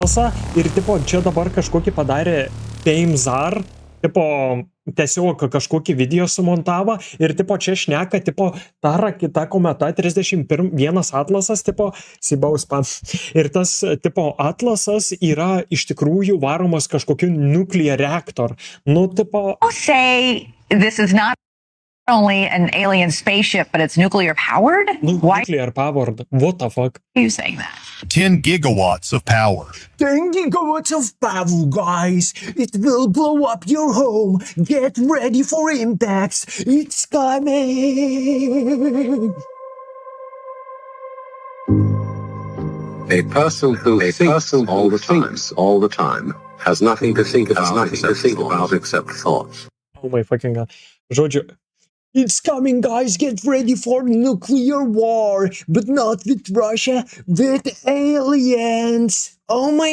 ir tipo čia dabar kažkokį padarė Peimzar, tipo tiesiog kažkokį video sumontavo ir tipo čia šneka, tipo ta raketa kometa 31 atlasas, tipo Sibaus pan. Ir tas tipo atlasas yra iš tikrųjų varomas kažkokiu nuclear reactor. Nu, tipo... Say this is not only an alien spaceship, but it's nuclear powered? Why Nuclear powered. What the fuck? are you saying that? 10 gigawatts of power. 10 gigawatts of power, guys. It will blow up your home. Get ready for impacts. It's coming. A person who thinks all the time has nothing to think about except thoughts. Oh my fucking god. Žodžiu, It's coming, guys. Get ready for nuclear war. But not with Russia, with aliens. Oh my